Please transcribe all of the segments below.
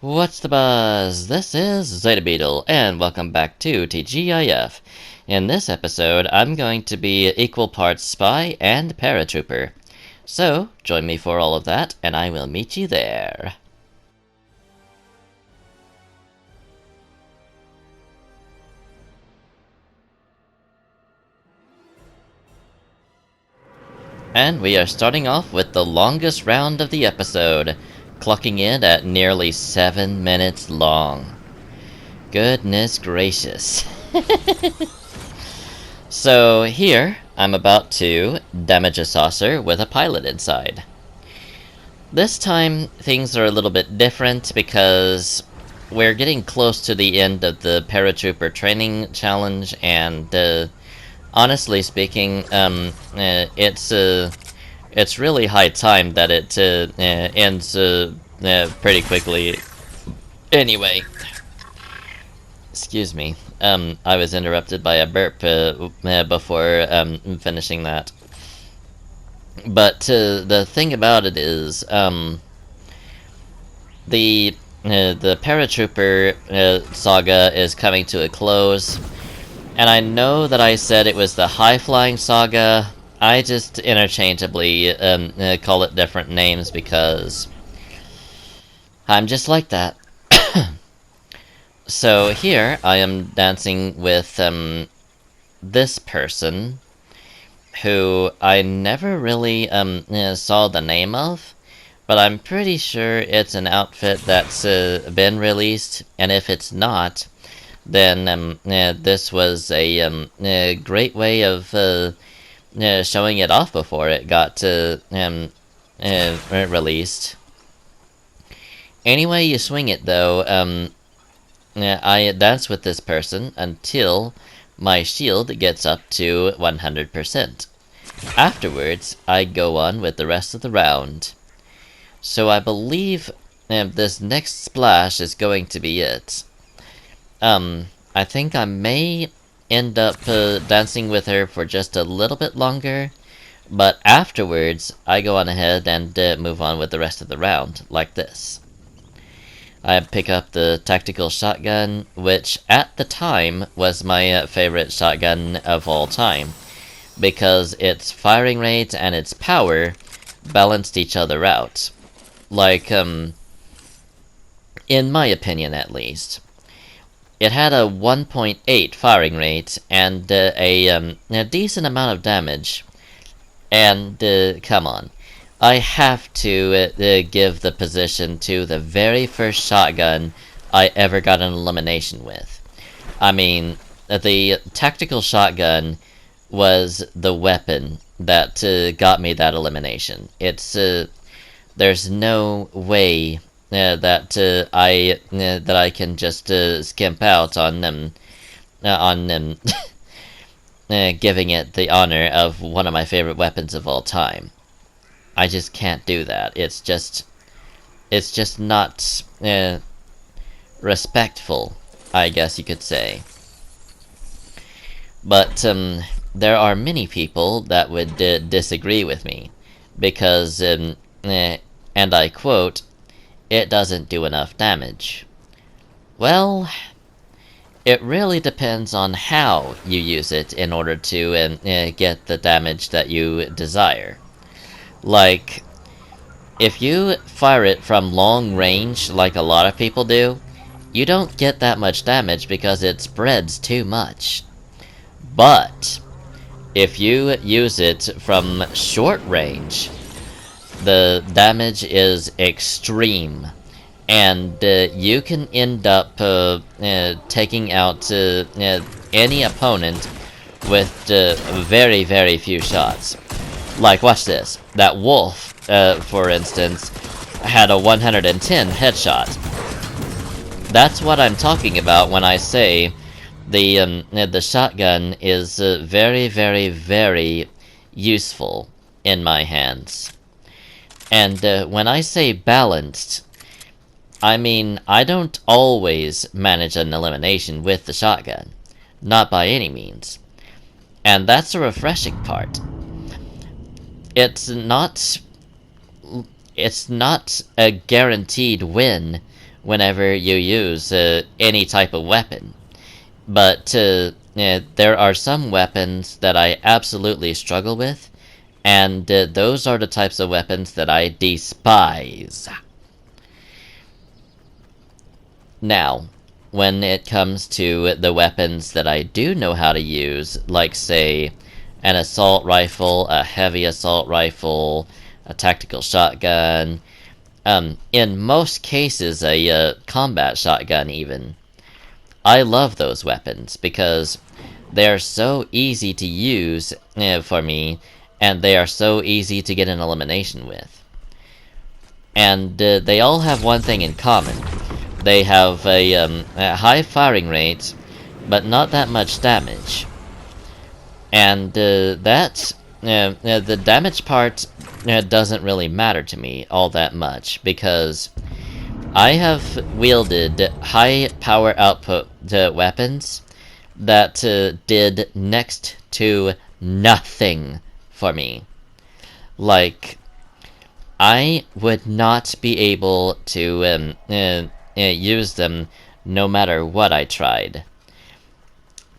What's the buzz? This is Zeta Beetle, and welcome back to TGIF. In this episode, I'm going to be equal parts spy and paratrooper. So, join me for all of that, and I will meet you there. And we are starting off with the longest round of the episode, clocking in at nearly 7 minutes long. Goodness gracious. So here, I'm about to damage a saucer with a pilot inside. This time, things are a little bit different because we're getting close to the end of the Paratrooper training challenge, and honestly speaking, it's really high time that it ends pretty quickly. Anyway, excuse me. I was interrupted by a burp before finishing that. But the thing about it is, the Paratrooper saga is coming to a close. And I know that I said it was the high-flying saga. I just interchangeably call it different names because I'm just like that. So here I am dancing with this person who I never really saw the name of, but I'm pretty sure it's an outfit that's been released, and if it's not, then this was a great way of showing it off before it got released. Anyway you swing it though, I dance with this person until my shield gets up to 100%. Afterwards, I go on with the rest of the round. So I believe this next splash is going to be it. I think I may end up dancing with her for just a little bit longer, but afterwards, I go on ahead and move on with the rest of the round, like this. I pick up the tactical shotgun, which at the time was my favorite shotgun of all time, because its firing rate and its power balanced each other out. Like, in my opinion at least. It had a 1.8 firing rate and a decent amount of damage. And, come on. I have to give the position to the very first shotgun I ever got an elimination with. I mean, the tactical shotgun was the weapon that got me that elimination. It's there's no way that I can just skimp out on giving it the honor of one of my favorite weapons of all time. I just can't do that. It's just not respectful, I guess you could say. But there are many people that would disagree with me, because, and I quote, "It doesn't do enough damage." Well, it really depends on how you use it in order to get the damage that you desire. Like, if you fire it from long range like a lot of people do, you don't get that much damage because it spreads too much. But if you use it from short range, the damage is extreme, and you can end up taking out any opponent with very, very few shots. Like, watch this. That wolf, for instance, had a 110 headshot. That's what I'm talking about when I say the shotgun is very, very, very useful in my hands. And when I say balanced, I mean I don't always manage an elimination with the shotgun. Not by any means. And that's the refreshing part. It's not a guaranteed win whenever you use any type of weapon. But there are some weapons that I absolutely struggle with, and those are the types of weapons that I despise. Now, when it comes to the weapons that I do know how to use, like, say, an assault rifle, a heavy assault rifle, a tactical shotgun, in most cases a combat shotgun even, I love those weapons because they are so easy to use for me, and they are so easy to get an elimination with. And they all have one thing in common. They have a high firing rate, but not that much damage. And the damage part doesn't really matter to me all that much, because I have wielded high power output weapons that did next to nothing for me. Like, I would not be able to use them no matter what I tried.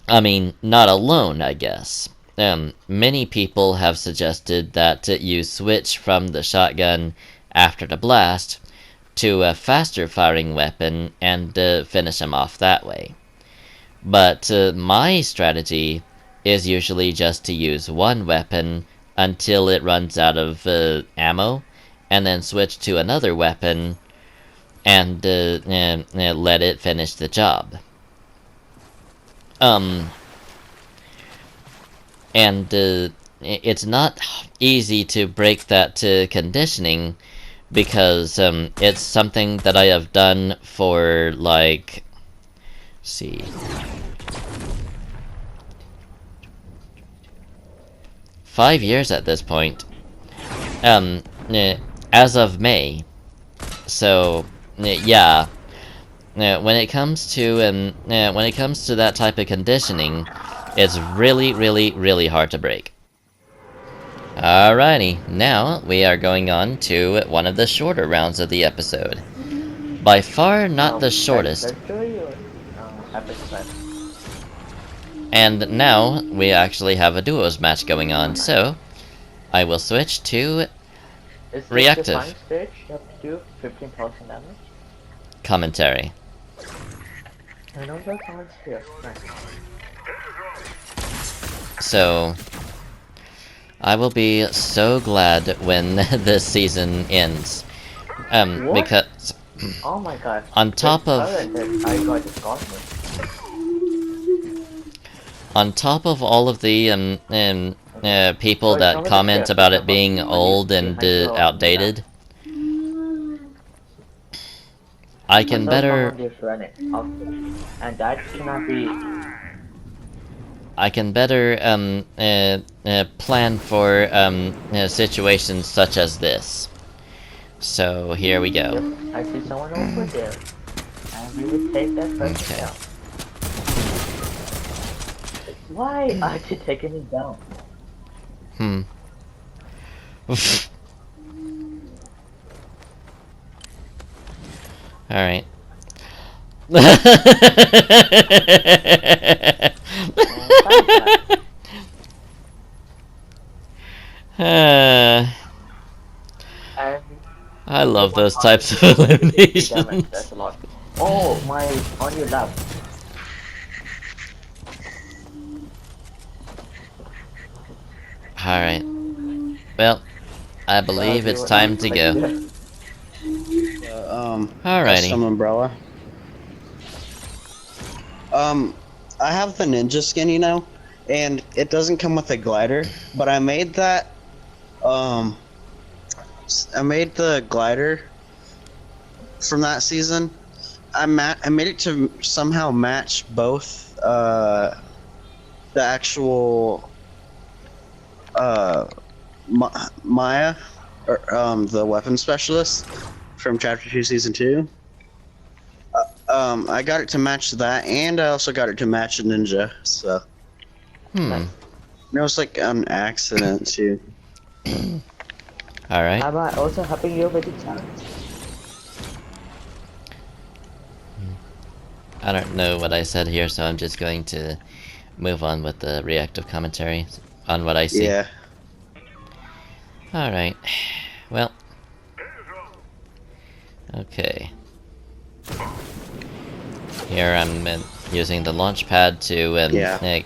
I mean, not alone, I guess. Many people have suggested that you switch from the shotgun after the blast to a faster firing weapon and finish them off that way. But my strategy is usually just to use one weapon until it runs out of ammo, and then switch to another weapon and let it finish the job. And it's not easy to break that conditioning, because it's something that I have done for, like, see, 5 years at this point. As of May. So, yeah. When it comes to that type of conditioning, it's really, really, really hard to break. Alrighty, now we are going on to one of the shorter rounds of the episode. By far not the shortest. And now we actually have a duos match going on, so I will switch to reactive. Commentary. So I will be so glad when this season ends. Because oh my god. On top of all of the people that comment about it being old and outdated, I can better plan for situations such as this. So here we go. I see someone over there, and we will take that first down. Why are you taking it down? Alright. I love those types of eliminations. That's a lot. Oh my, on your left. Alright. Well, I believe it's time to go. Alrighty. Some umbrella. I have the ninja skin, you know, and it doesn't come with a glider, but I made that, I made the glider from that season. I made it to somehow match both, the actual, Maya, or, the weapon specialist from Chapter 2, Season 2. I got it to match that, and I also got it to match a ninja, so. It was like an accident, too. Alright. Am I also helping you with the challenge? I don't know what I said here, so I'm just going to move on with the reactive commentary on what I see. Yeah. Alright. Well. Okay. Here I'm using the launch pad to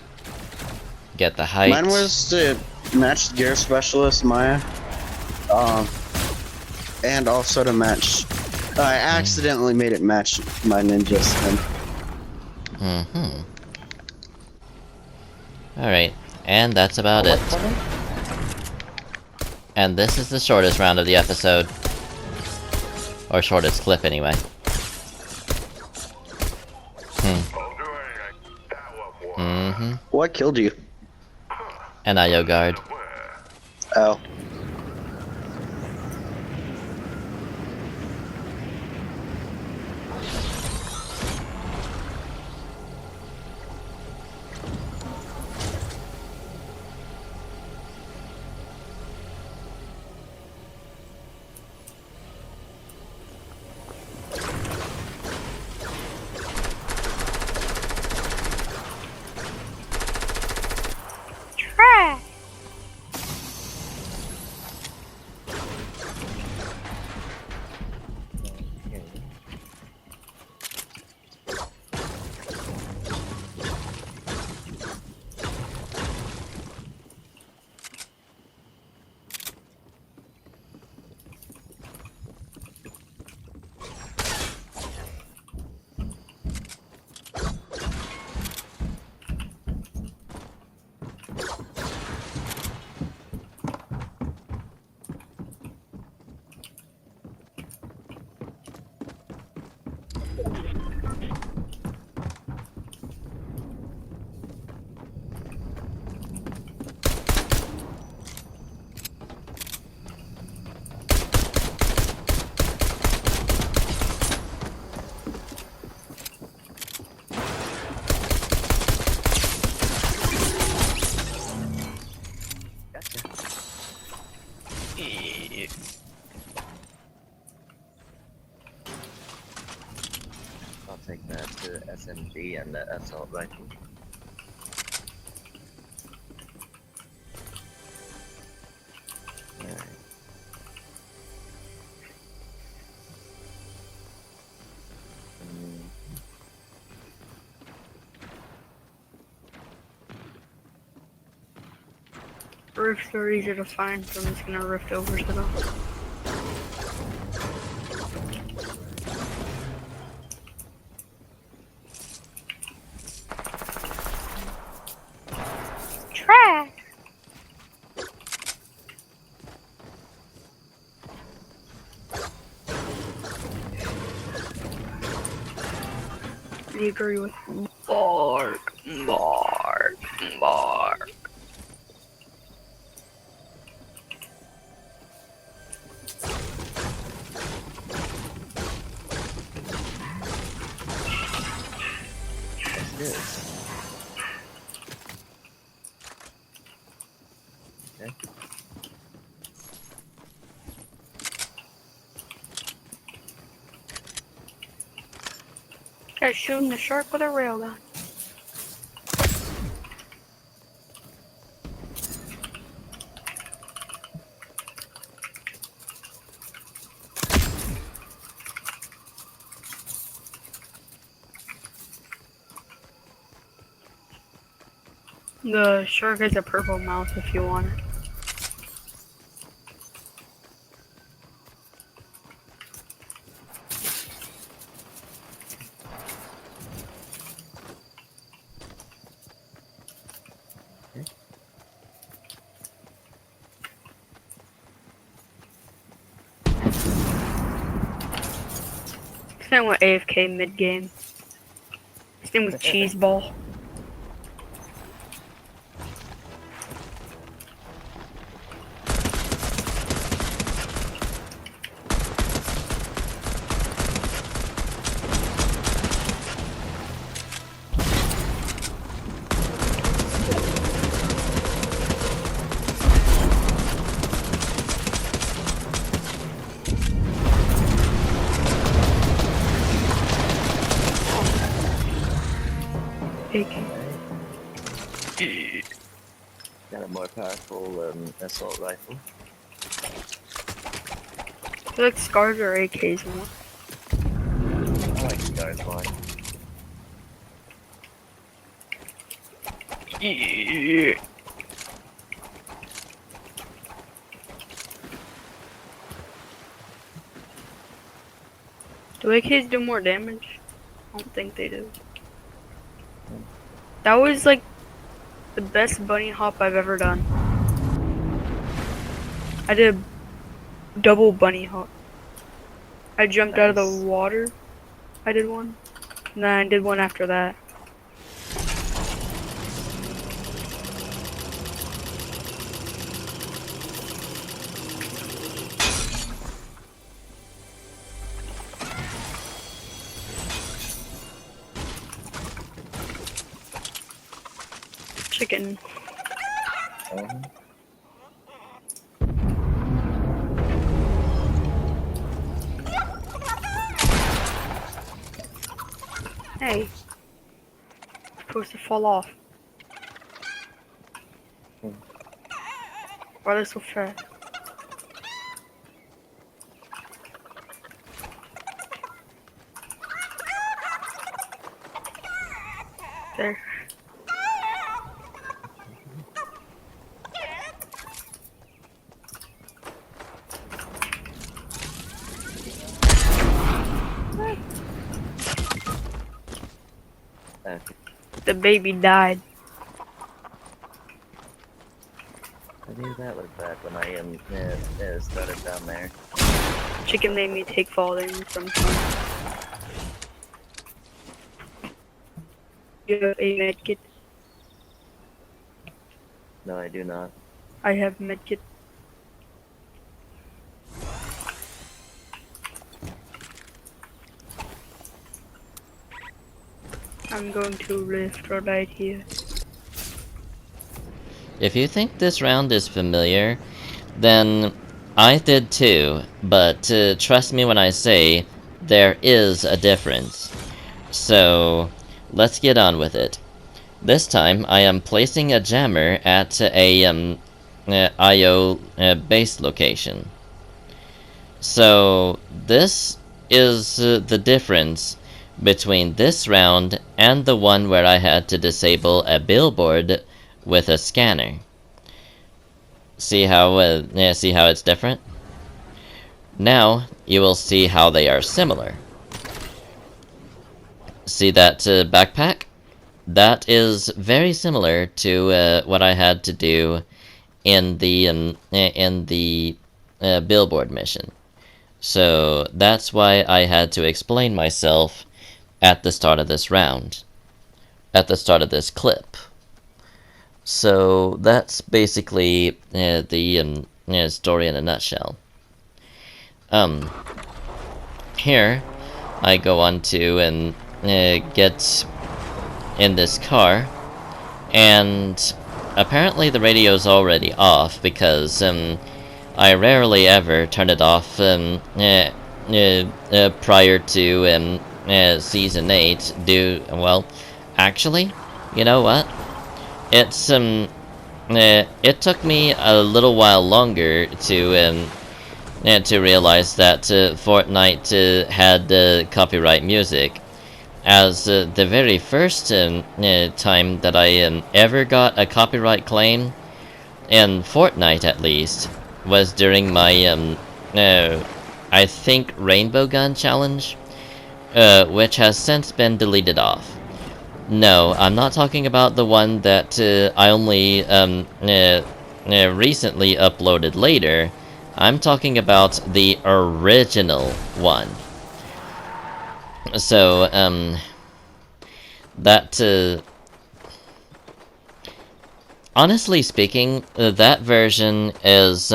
get the height. Mine was to match gear specialist Maya. And also to match. I accidentally made it match my ninja skin. Alright, and that's about it. And this is the shortest round of the episode. Or shortest clip, anyway. What killed you? An IO guard. Oh. Trash. I'll take that to SMG and the assault rifle. Alright. Rifts are easy to find, so I'm just gonna rift over to them. Trash! I agree with bark, bark, bark. What's this? Okay. They're shooting the shark with a railgun. The shark has a purple mouth if you want it. His name was AFK mid game. His name was Cheeseball. AK. Got a more powerful assault rifle. I feel like scars or AKs more. I like Scars more. Do AKs do more damage? I don't think they do. That was like the best bunny hop I've ever done. I did a double bunny hop. I jumped out of the Nice. water. I did one. And then I did one after that. Chicken. Hey. Supposed to fall off. Why are they so fast? There. Okay. The baby died. I knew that was bad when I started down there. Chicken made me take falling sometimes. You have a medkit? No, I do not. I have medkit. I'm going to lift right here. If you think this round is familiar, then I did too, but trust me when I say there is a difference. So let's get on with it. This time I am placing a jammer at a IO base location. So this is the difference between this round and the one where I had to disable a billboard with a scanner. See how it's different? Now you will see how they are similar. See that backpack? That is very similar to what I had to do in the billboard mission. So that's why I had to explain myself at the start of this round, at the start of this clip. So that's basically the story in a nutshell. Here I go on to and get in this car, and apparently the radio's already off because I rarely ever turn it off prior to season 8. Actually, you know what? It's it took me a little while longer to realize that Fortnite had copyright music, as the very first time that I ever got a copyright claim in Fortnite, at least, was during my I think Rainbow Gun challenge, which has since been deleted off. No, I'm not talking about the one that I only recently uploaded later. I'm talking about the original one. So, that honestly speaking, that version is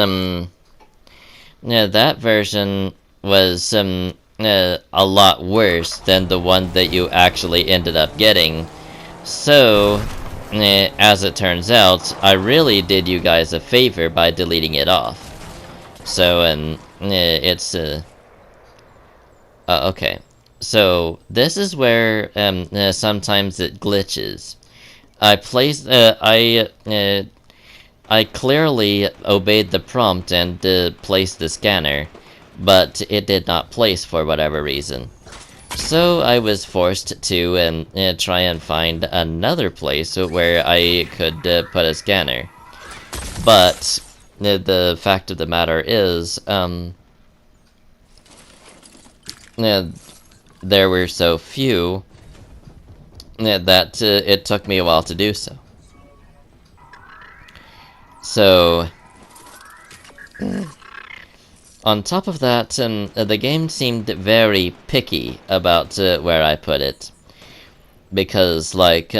that version was a lot worse than the one that you actually ended up getting. So, as it turns out, I really did you guys a favor by deleting it off. So, it's okay. So this is where sometimes it glitches. I clearly obeyed the prompt and placed the scanner, but it did not place for whatever reason. So I was forced to try and find another place where I could put a scanner. But the fact of the matter is, there were so few that it took me a while to do so. So, on top of that, the game seemed very picky about where I put it. Because, like,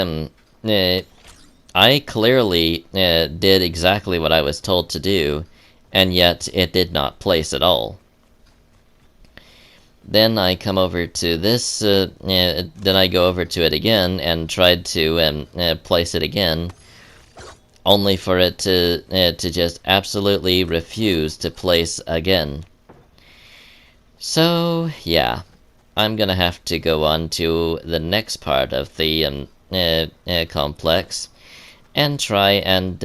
I clearly did exactly what I was told to do, and yet it did not place at all. Then I come over to this, then I go over to it again and tried to place it again, only for it to just absolutely refuse to place again. So, yeah, I'm gonna have to go on to the next part of the complex and try and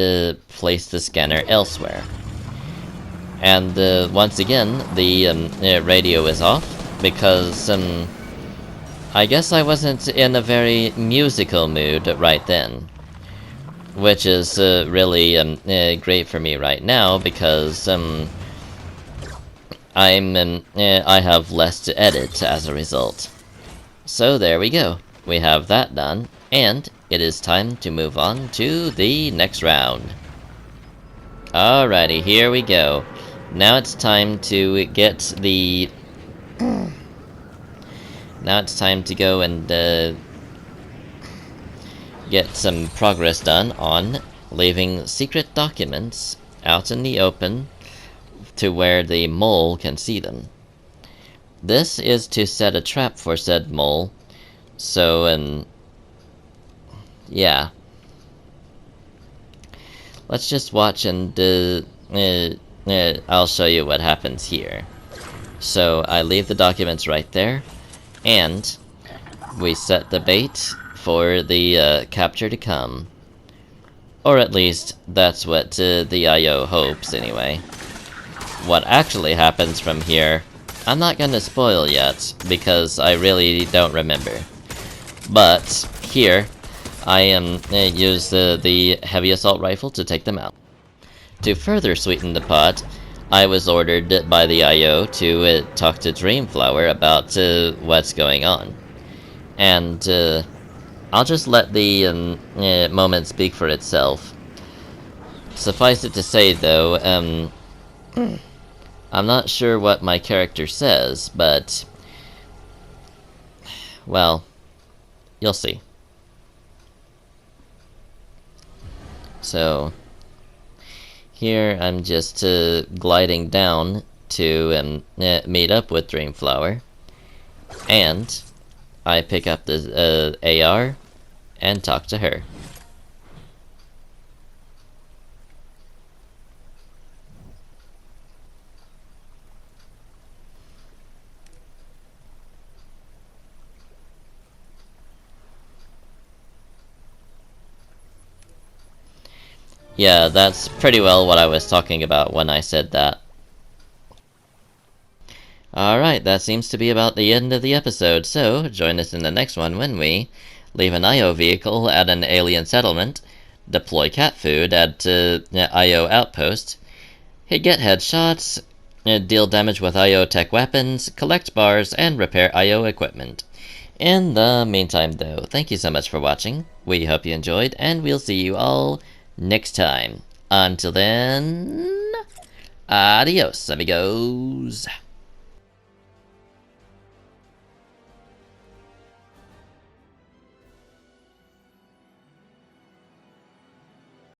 place the scanner elsewhere. And once again, the radio is off, because I guess I wasn't in a very musical mood right then. Which is really great for me right now, because I have less to edit as a result. So there we go. We have that done, and it is time to move on to the next round. Alrighty, here we go. Now it's time to get the... Now it's time to go and get some progress done on leaving secret documents out in the open to where the mole can see them. This is to set a trap for said mole, so, yeah. Let's just watch and, I'll show you what happens here. So, I leave the documents right there, and we set the bait for the capture to come. Or at least, that's what the IO hopes, anyway. What actually happens from here, I'm not gonna spoil yet, because I really don't remember. But, here, I use the heavy assault rifle to take them out. To further sweeten the pot, I was ordered by the IO to talk to Dreamflower about what's going on. And, I'll just let the moment speak for itself. Suffice it to say, though, I'm not sure what my character says, but... well, you'll see. So, here I'm just gliding down to meet up with Dreamflower, and I pick up the AR and talk to her. Yeah, that's pretty well what I was talking about when I said that. Alright, that seems to be about the end of the episode, so join us in the next one when we leave an IO vehicle at an alien settlement, deploy cat food at IO outpost, get headshots, deal damage with IO tech weapons, collect bars, and repair IO equipment. In the meantime, though, thank you so much for watching. We hope you enjoyed, and we'll see you all next time. Until then, adios, amigos.